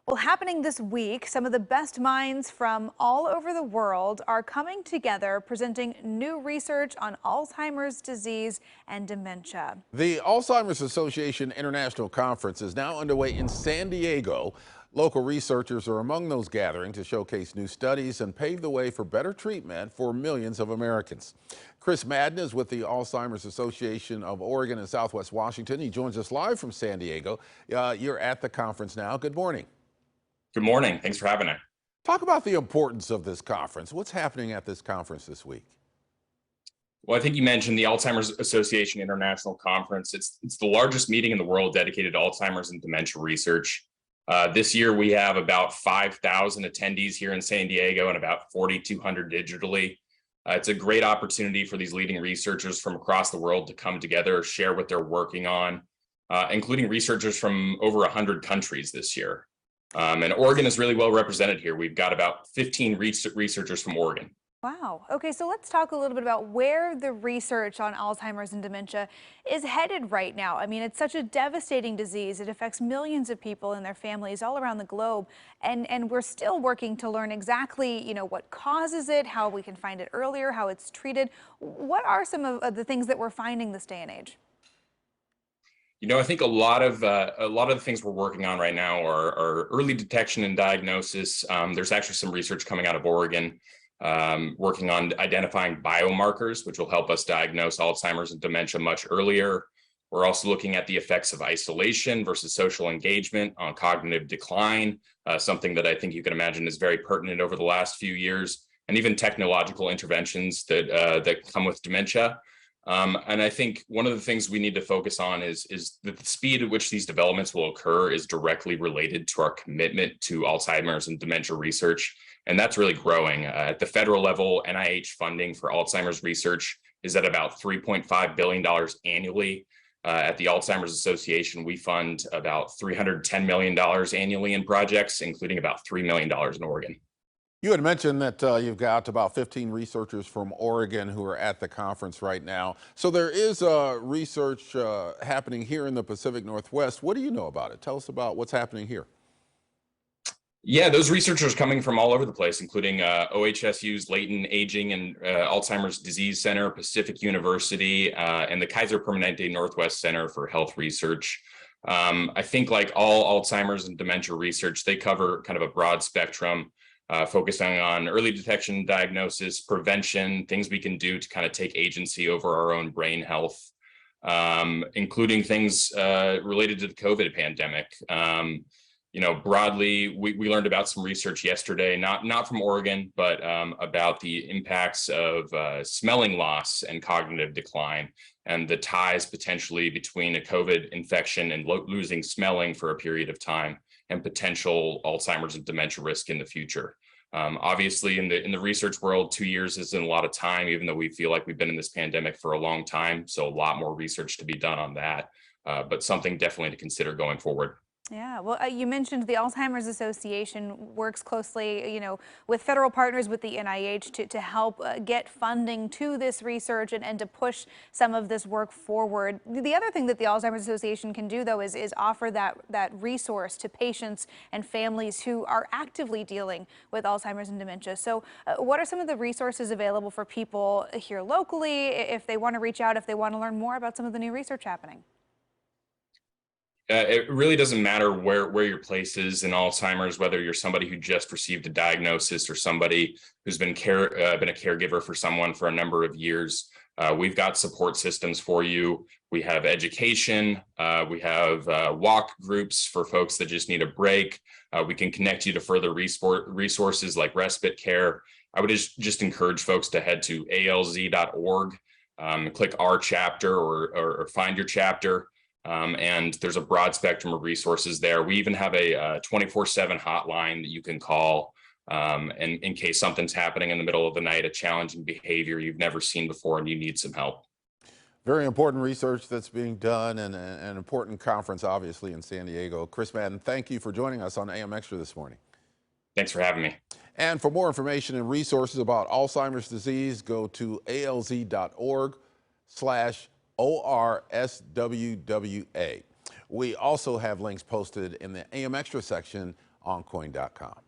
Well, happening this week, some of the best minds from all over the world are coming together presenting new research on Alzheimer's disease and dementia. The Alzheimer's Association International Conference is now underway in San Diego. Local researchers are among those gathering to showcase new studies and pave the way for better treatment for millions of Americans. Chris Madden is with the Alzheimer's Association of Oregon and Southwest Washington. He joins us live from San Diego. You're at the conference now. Good morning. Good morning. Thanks for having me. Talk about the importance of this conference. What's happening at this conference this week? Well, I think you mentioned the Alzheimer's Association International Conference. It's the largest meeting in the world dedicated to Alzheimer's and dementia research. This year, we have about 5,000 attendees here in San Diego and about 4,200 digitally. It's a great opportunity for these leading researchers from across the world to come together, share what they're working on, including researchers from over 100 countries this year. And Oregon is really well represented here. We've got about 15 researchers from Oregon. Wow. Okay, so let's talk a little bit about where the research on Alzheimer's and dementia is headed right now. I mean, it's such a devastating disease. It affects millions of people and their families all around the globe. And we're still working to learn exactly, what causes it, how we can find it earlier, how it's treated. What are some of the things that we're finding this day and age? I think a lot of the things we're working on right now are early detection and diagnosis. There's actually some research coming out of Oregon working on identifying biomarkers, which will help us diagnose Alzheimer's and dementia much earlier. We're also looking at the effects of isolation versus social engagement on cognitive decline, something that I think you can imagine is very pertinent over the last few years, and even technological interventions that come with dementia. And I think one of the things we need to focus on is that the speed at which these developments will occur is directly related to our commitment to Alzheimer's and dementia research. And that's really growing. At the federal level, NIH funding for Alzheimer's research is at about $3.5 billion annually. At the Alzheimer's Association, we fund about $310 million annually in projects, including about $3 million in Oregon. You had mentioned that you've got about 15 researchers from Oregon who are at the conference right now. So there is research happening here in the Pacific Northwest. What do you know about it? Tell us about what's happening here. Yeah, those researchers coming from all over the place, including OHSU's Latent Aging and Alzheimer's Disease Center, Pacific University, and the Kaiser Permanente Northwest Center for Health Research. I think like all Alzheimer's and dementia research, they cover kind of a broad spectrum, focusing on early detection, diagnosis, prevention, things we can do to kind of take agency over our own brain health, including things related to the COVID pandemic. Broadly, we learned about some research yesterday, not from Oregon, but about the impacts of smelling loss and cognitive decline, and the ties potentially between a COVID infection and losing smelling for a period of time, and potential Alzheimer's and dementia risk in the future. Obviously, in the research world, 2 years isn't a lot of time, even though we feel like we've been in this pandemic for a long time. So a lot more research to be done on that, but something definitely to consider going forward. Yeah, well, you mentioned the Alzheimer's Association works closely, with federal partners with the NIH to help get funding to this research and to push some of this work forward. The other thing that the Alzheimer's Association can do, though, is offer that resource to patients and families who are actively dealing with Alzheimer's and dementia. So what are some of the resources available for people here locally if they want to reach out, if they want to learn more about some of the new research happening? It really doesn't matter where your place is in Alzheimer's, whether you're somebody who just received a diagnosis or somebody who's been a caregiver for someone for a number of years. We've got support systems for you. We have education. We have walk groups for folks that just need a break. We can connect you to further resources like respite care. I would just encourage folks to head to alz.org, click our chapter or find your chapter. And there's a broad spectrum of resources there. We even have a 24/7 hotline that you can call in case something's happening in the middle of the night, a challenging behavior you've never seen before and you need some help. Very important research that's being done, and an important conference, obviously, in San Diego. Chris Madden, thank you for joining us on AM Extra this morning. Thanks for having me. And for more information and resources about Alzheimer's disease, go to alz.org/ORSWWA. We also have links posted in the AM Extra section on coin.com.